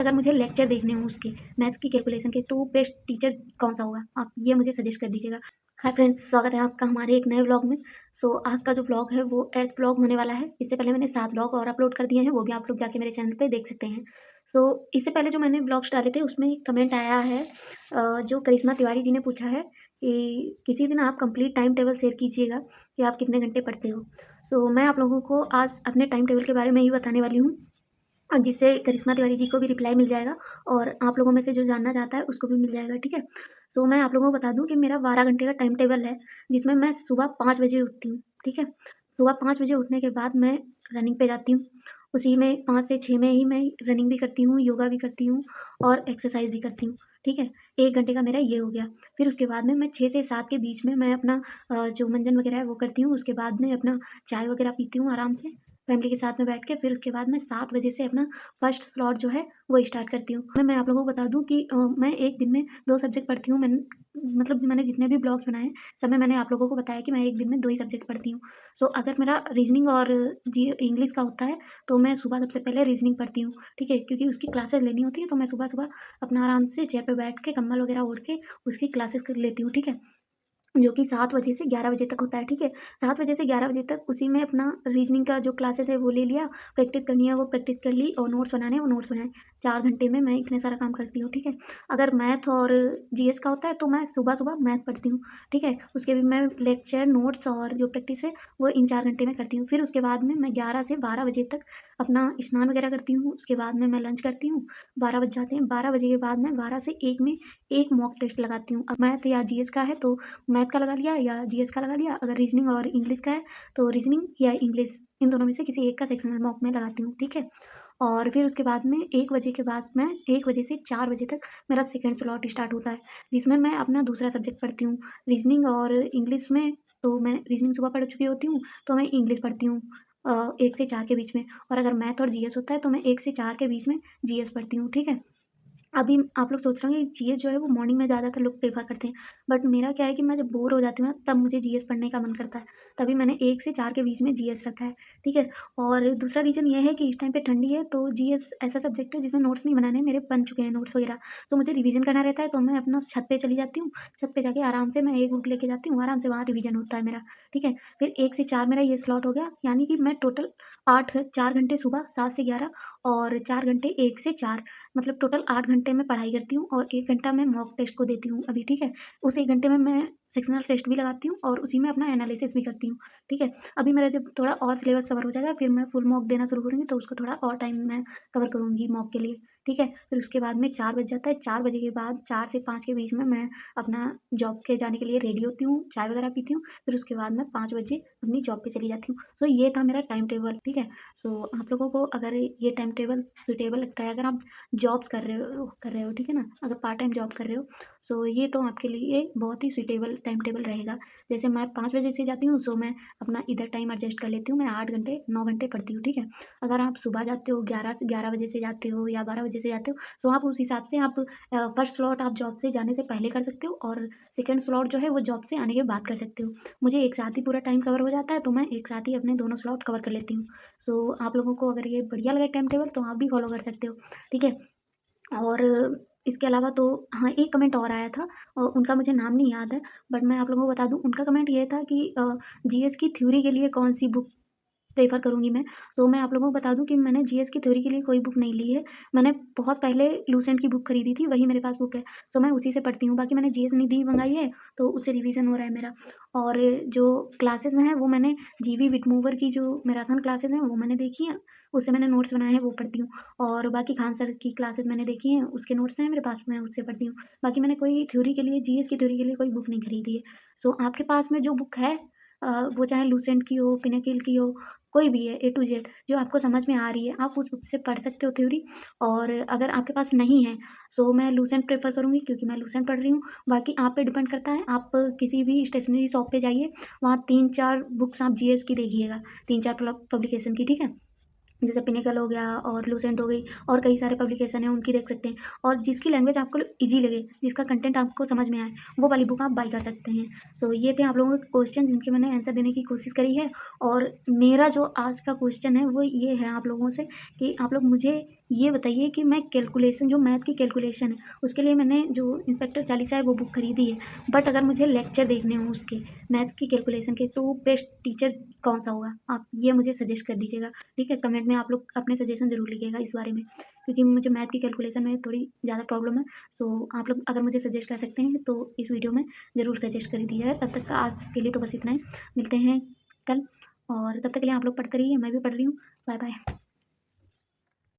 अगर मुझे लेक्चर देखने हों उसके मैथ्स की कैलकुलेशन के, तो बेस्ट टीचर कौन सा होगा, आप ये मुझे सजेस्ट कर दीजिएगा। हाय फ्रेंड्स, स्वागत है आपका हमारे एक नए व्लॉग में। आज का जो व्लॉग है वो 8th व्लॉग होने वाला है। इससे पहले मैंने 7 व्लॉग और अपलोड कर दिए हैं, वो भी आप लोग जाके मेरे चैनल पे देख सकते हैं। इससे पहले जो मैंने व्लॉग्स डाले थे उसमें एक कमेंट आया है, जो करिश्मा तिवारी जी ने पूछा है कि किसी दिन आप कंप्लीट टाइम टेबल शेयर कीजिएगा कि आप कितने घंटे पढ़ते हो। मैं आप लोगों को आज अपने टाइम टेबल के बारे में ही बताने वाली हूँ, जिससे करिश्मा तिवारी जी को भी रिप्लाई मिल जाएगा और आप लोगों में से जो जानना चाहता है उसको भी मिल जाएगा, ठीक है। मैं आप लोगों को बता दूं कि मेरा 12 घंटे का टाइम टेबल है, जिसमें मैं सुबह 5 बजे उठती हूँ, ठीक है। सुबह 5 बजे उठने के बाद मैं रनिंग पे जाती हूँ। उसी में 5 से 6 में ही मैं रनिंग भी करती हूँ, योगा भी करती हूँ और एक्सरसाइज भी करती हूँ, ठीक है। 1 घंटे का मेरा ये हो गया। फिर उसके बाद में मैं 6 से 7 के बीच में मैं अपना जो मंजन वगैरह है वो करती हूँ। उसके बाद में अपना चाय वगैरह पीती हूँ आराम से फैमिली के साथ में बैठ के। फिर उसके बाद मैं 7 बजे से अपना फर्स्ट स्लॉट जो है वो स्टार्ट करती हूँ। मैं आप लोगों को बता दूँ कि मैं एक दिन में 2 सब्जेक्ट पढ़ती हूँ। मैंने जितने भी ब्लॉग्स बनाए हैं, सब में मैंने आप लोगों को बताया कि मैं एक दिन में 2 ही सब्जेक्ट पढ़ती हूँ। अगर मेरा रीज़निंग और जी इंग्लिश का होता है, तो मैं सुबह सबसे पहले रीज़निंग पढ़ती हूँ, ठीक है? क्योंकि उसकी क्लासेस लेनी होती है, तो मैं सुबह-सुबह अपना आराम से चेयर पे बैठ के कंबल वगैरह ओढ़ के उसकी क्लासेस कर लेती हूँ, ठीक है? जो कि 7 बजे से 11 बजे तक होता है, ठीक है? 7 बजे से 11 बजे तक उसी में अपना रीज़निंग का जो क्लासेस है वो ले लिया, प्रैक्टिस करनी है वो प्रैक्टिस कर ली और नोट्स बनाने हैं वो नोट्स बनाए। 4 घंटे में मैं इतने सारा काम करती हूँ, ठीक है? अगर मैथ और जीएस का होता है तो मैं सुबह-सुबह मैथ पढ़ती हूँ, ठीक है? उसके भी मैं लेक्चर, नोट्स और जो प्रैक्टिस है वो इन 4 घंटे में करती हूँ। फिर उसके बाद में मैं 11 से 12 बजे तक अपना स्नान वगैरह करती हूँ, उसके बाद में मैं लंच करती हूँ, 12 बज जाते हैं। 12 बजे के बाद मैं 12 से 1 में 1 मॉक टेस्ट लगाती हूँ। अब मैथ या जीएस का है तो मैथ का लगा लिया या जीएस का लगा लिया। अगर रीजनिंग और इंग्लिश का है तो रीजनिंग या इंग्लिश, इन दोनों में से किसी एक का सेक्शनल मॉक में लगाती हूँ, ठीक है। और फिर उसके बाद में 1 बजे के बाद मैं 1 बजे से 4 बजे तक मेरा सेकंड स्लॉट स्टार्ट होता है, जिसमें मैं अपना दूसरा सब्जेक्ट पढ़ती हूँ। रीजनिंग और इंग्लिश में तो मैं रीजनिंग सुबह पढ़ चुकी होती हूँ, तो मैं इंग्लिश पढ़ती हूँ 1 से 4 के बीच में। और अगर मैथ और जीएस होता है तो मैं 1 से 4 के बीच में जीएस पढ़ती हूँ, ठीक है। अभी आप लोग सोच रहे होंगे जीएस जो है वो मॉर्निंग में ज़्यादातर लोग प्रेफ़र करते हैं। बट मेरा क्या है कि मैं जब बोर हो जाती हूँ ना, तब मुझे जीएस पढ़ने का मन करता है। तभी मैंने 1 से 4 के बीच में जीएस रखा है, ठीक है? और दूसरा रीज़न ये है कि इस टाइम पे ठंडी है, तो जीएस ऐसा सब्जेक्ट है जिसमें नोट्स नहीं बनाने, मेरे बन चुके हैं नोट्स वग़ैरह। तो मुझे रिवीज़न करना रहता है, तो मैं अपना छत पे चली जाती हूँ। छत पे जाके आराम से मैं एक बुक लेके जाती हूँ, आराम से वहाँ रिवीज़न होता है मेरा, ठीक है? फिर 1 से 4 मेरा ये स्लॉट हो गया, यानी कि मैं टोटल 4 घंटे सुबह 7 से 11 और 4 घंटे 1 से 4, मतलब टोटल 8 घंटे मैं पढ़ाई करती हूँ और 1 घंटा मैं मॉक टेस्ट को देती हूँ अभी, ठीक है? उस 1 घंटे में मैं सेक्शनल टेस्ट भी लगाती हूँ और उसी में अपना एनालिसिस भी करती हूँ, ठीक है? अभी मेरा जब थोड़ा और सिलेबस कवर हो जाएगा, फिर मैं फुल मॉक देना शुरू करूँगी, तो उसको थोड़ा और टाइम मैं कवर करूँगी मॉक के लिए, ठीक है? फिर उसके बाद में 4 बज जाता है, 4 बजे के बाद 4 से 5 के बीच में मैं अपना जॉब के जाने के लिए रेडी होती हूँ, चाय वगैरह पीती हूँ, फिर उसके बाद मैं 5 बजे अपनी जॉब पे चली जाती हूँ। ये था मेरा टाइम टेबल, ठीक है? आप लोगों को अगर ये टाइम टेबल सूटेबल लगता है, अगर आप जॉब्स कर रहे हो, ठीक है ना? अगर पार्ट टाइम जॉब कर रहे हो, ये तो आपके लिए बहुत ही सूटेबल टाइम टेबल रहेगा। जैसे मैं 5 बजे से जाती हूँ, मैं अपना इधर टाइम एडजस्ट कर लेती हूँ, मैं 8 घंटे 9 घंटे पढ़ती हूँ, ठीक है? अगर आप सुबह जाते हो 11 बजे से जाते हो या 12 बजे से जाते हो, आप उस हिसाब से आप फर्स्ट स्लॉट आप जॉब से जाने से पहले कर सकते हो और सेकंड स्लॉट जो है वो जॉब से आने के बाद कर सकते हो। मुझे एक साथ ही पूरा टाइम कवर हो जाता है, तो मैं एक साथ ही अपने दोनों स्लॉट कवर कर लेती हूँ। आप लोगों को अगर ये बढ़िया लगे टाइम टेबल, तो आप भी फॉलो कर सकते हो, ठीक है? और इसके अलावा तो हाँ, एक कमेंट और आया था, उनका मुझे नाम नहीं याद है, बट मैं आप लोगों को बता दूँ, उनका कमेंट ये था कि जीएस की थ्योरी के लिए कौन-सी बुक प्रेफ़र करूँगी मैं। मैं आप लोगों को बता दूँ कि मैंने जीएस की थ्योरी के लिए कोई बुक नहीं ली है। मैंने बहुत पहले लूसेंट की बुक खरीदी थी, वही मेरे पास बुक है, मैं उसी से पढ़ती हूँ। बाकी मैंने जीएस निधि मँगाई है, तो उससे रिवीज़न हो रहा है मेरा। और जो क्लासेस हैं, वो मैंने जीवी विटमूवर की जो मैराथन क्लासेस हैं, वो मैंने देखी हैं, उससे मैंने नोट्स बनाए हैं, वो पढ़ती हूँ। और बाकी खान सर की क्लासेस मैंने देखी हैं, उसके नोट्स हैं मेरे पास, मैं उससे पढ़ती हूँ। बाकी मैंने कोई थ्योरी के लिए, जीएस की थ्योरी के लिए कोई बुक नहीं खरीदी है। आपके पास में जो बुक है, वो चाहे लूसेंट की हो, पिनाकिल की हो, कोई भी है, ए टू ज़ेड जो आपको समझ में आ रही है, आप उस बुक से पढ़ सकते हो थ्योरी। और अगर आपके पास नहीं है, मैं लूसेंट प्रेफ़र करूँगी, क्योंकि मैं लूसेंट पढ़ रही हूँ। बाकी आप पे डिपेंड करता है, आप किसी भी स्टेशनरी शॉप पे जाइए, वहाँ 3-4 बुक्स आप जीएस की देखिएगा, 3-4 पब्लिकेशन की, ठीक है? जैसे पिनेकल हो गया और लूसेंट हो गई, और कई सारे पब्लिकेशन हैं, उनकी देख सकते हैं। और जिसकी लैंग्वेज आपको ईज़ी लगे, जिसका कंटेंट आपको समझ में आए, वो वाली बुक आप बाय कर सकते हैं। ये थे आप लोगों के क्वेश्चन, जिनके मैंने आंसर देने की कोशिश करी है। और मेरा जो आज का क्वेश्चन है वो ये है आप लोगों से, कि आप लोग मुझे ये बताइए कि मैं कैलकुलेशन जो मैथ की कैलकुलेशन है उसके लिए मैंने जो इंस्पेक्टर चालीसा है वो बुक खरीदी है, बट अगर मुझे लेक्चर देखने हों उसके मैथ की कैलकुलेशन के तो बेस्ट टीचर कौन सा होगा? आप ये मुझे सजेस्ट कर दीजिएगा। ठीक है, कमेंट में आप लोग अपने सजेशन ज़रूर लिखिएगा इस बारे में, क्योंकि मुझे मैथ की कैलकुलेशन में थोड़ी ज़्यादा प्रॉब्लम है। तो आप लोग अगर मुझे सजेस्ट कर सकते हैं तो इस वीडियो में ज़रूर सजेस्ट कर दीजिएगा। तब तक आज के लिए तो बस इतना ही। मिलते हैं कल, और तब तक के लिए आप लोग पढ़ते रहिए, मैं भी पढ़ रही हूँ। Bye bye.